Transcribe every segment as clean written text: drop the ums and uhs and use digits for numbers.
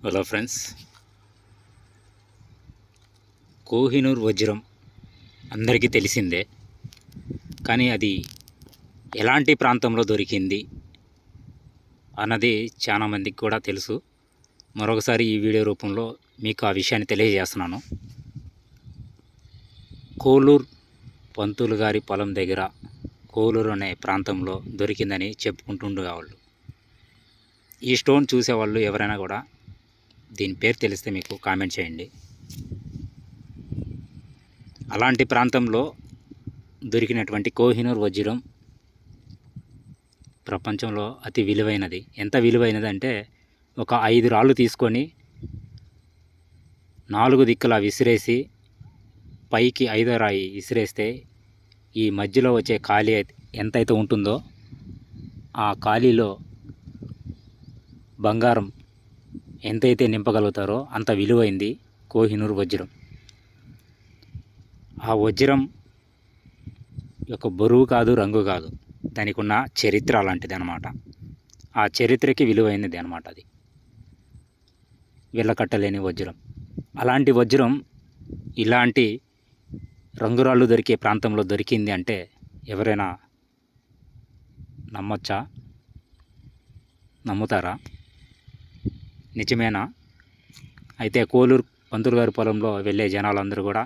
Hello friends, Kohinoor వజ్రం అందరికీ తెలిసిందే. కానీ అది ఎలాంటి ప్రాంతంలో దొరికింది అన్నది చాలామందికి కూడా తెలుసు. మరొకసారి ఈ వీడియో రూపంలో మీకు ఆ విషయాన్ని తెలియజేస్తున్నాను. కోలూరు పంతులు గారి పొలం దగ్గర కోలూరు అనే ప్రాంతంలో దొరికిందని చెప్పుకుంటుండేవాళ్ళు. ఈ స్టోన్ చూసేవాళ్ళు ఎవరైనా కూడా దీని పేరు తెలిస్తే మీకు కామెంట్ చేయండి. అలాంటి ప్రాంతంలో దొరికినటువంటి కోహినూర్ వజ్రం ప్రపంచంలో అతి విలువైనది. ఎంత విలువైనది అంటే, ఒక 5 రాళ్ళు తీసుకొని 4 దిక్కులా విసిరేసి పైకి 5వ రాయి విసిరేస్తే ఈ మధ్యలో వచ్చే ఖాళీ ఎంతైతే ఉంటుందో ఆ ఖాళీలో బంగారం ఎంతైతే నింపగలుగుతారో అంత విలువైంది కోహినూర్ వజ్రం. ఆ వజ్రం యొక్క బరువు కాదు, రంగు కాదు, దానికి ఉన్న చరిత్ర అలాంటిది అనమాట. ఆ చరిత్రకి విలువైనది అనమాట అది. వెళ్ళకట్టలేని వజ్రం. అలాంటి వజ్రం ఇలాంటి రంగురాళ్ళు దొరికే ప్రాంతంలో దొరికింది అంటే ఎవరైనా నమ్మొచ్చా? నమ్ముతారా? నిజమేనా? అయితే కోలూరు పంతులు గారి పొలంలో వెళ్ళే జనాలందరూ కూడా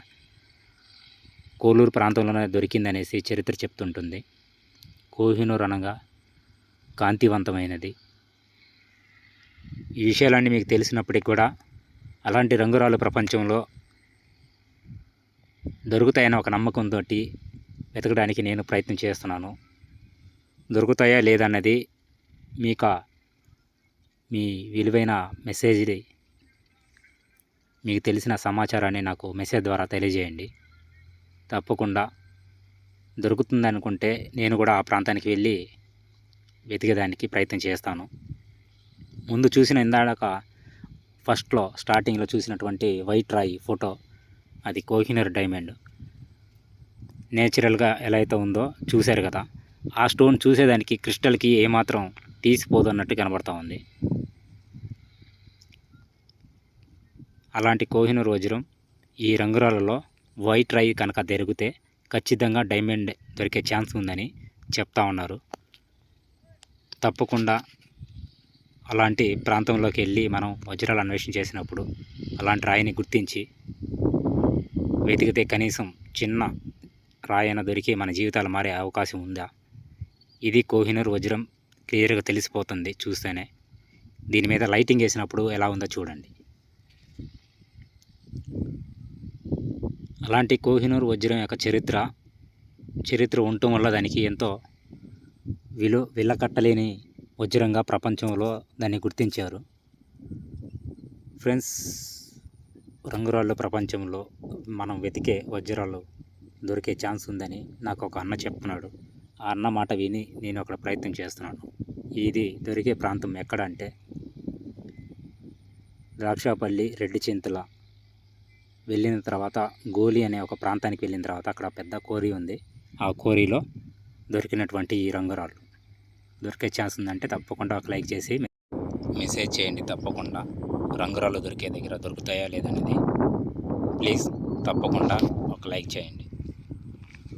కోలూరు ప్రాంతంలోనే దొరికిందనేసి చరిత్ర చెప్తుంటుంది. కోహినూర్ అనగా కాంతివంతమైనది. ఈ విషయాలన్నీ మీకు తెలిసినప్పటికి కూడా అలాంటి రంగురాళ్ళు ప్రపంచంలో దొరుకుతాయని ఒక నమ్మకంతో వెతకడానికి నేను ప్రయత్నం చేస్తున్నాను. దొరుకుతాయా లేదన్నది మీ విలువైన మెసేజ్ని, మీకు తెలిసిన సమాచారాన్ని నాకు మెసేజ్ ద్వారా తెలియజేయండి. తప్పకుండా దొరుకుతుందనుకుంటే నేను కూడా ఆ ప్రాంతానికి వెళ్ళి వెతికేదానికి ప్రయత్నం చేస్తాను. ముందు చూసిన ఇందాక ఫస్ట్లో స్టార్టింగ్లో చూసినటువంటి వైట్ రాయి ఫోటో, అది కోహినూర్ డైమండ్. నేచురల్గా ఎలా అయితే ఉందో చూశారు కదా. ఆ స్టోన్ చూసేదానికి క్రిస్టల్కి ఏమాత్రం తీసిపోదు అన్నట్టు కనబడుతూ ఉంది. అలాంటి కోహినూర్ వజ్రం ఈ రంగురాళ్ళలో వైట్ రాయి కనుక దొరికితే ఖచ్చితంగా డైమండ్ దొరికే ఛాన్స్ ఉందని చెప్తా ఉన్నారు. తప్పకుండా అలాంటి ప్రాంతంలోకి వెళ్ళి మనం వజ్రాలు అన్వేషణ చేసినప్పుడు అలాంటి రాయిని గుర్తించి వెతికితే కనీసం చిన్న రాయన దొరికి మన జీవితాలు మారే అవకాశం ఉందా? ఇది కోహినూర్ వజ్రం క్లియర్గా తెలిసిపోతుంది చూస్తేనే. దీని మీద లైటింగ్ వేసినప్పుడు ఎలా ఉందో చూడండి. అలాంటి కోహినూర్ వజ్రం యొక్క చరిత్ర ఉండటం వల్ల దానికి ఎంతో వెళ్ళకట్టలేని వజ్రంగా ప్రపంచంలో దాన్ని గుర్తించారు. ఫ్రెండ్స్, రంగురాళ్ళు ప్రపంచంలో మనం వెతికే వజ్రాలు దొరికే ఛాన్స్ ఉందని నాకు ఒక అన్న చెప్తున్నాడు. ఆ అన్న మాట విని నేను అక్కడ ప్రయత్నం చేస్తున్నాను. ఇది దొరికే ప్రాంతం ఎక్కడ అంటే ద్రాక్షపల్లి, రెడ్డి చింతల వెళ్ళిన తర్వాత గోలి అనే ఒక ప్రాంతానికి వెళ్ళిన తర్వాత అక్కడ పెద్ద కోరి ఉంది. ఆ కోరిలో దొరికినటువంటి ఈ రంగురాళ్ళు దొరికే ఛాన్స్ ఉందంటే తప్పకుండా ఒక లైక్ చేసి మెసేజ్ చేయండి. తప్పకుండా రంగురాళ్ళు దొరికే దగ్గర దొరుకుతాయా లేదనేది ప్లీజ్ తప్పకుండా ఒక లైక్ చేయండి.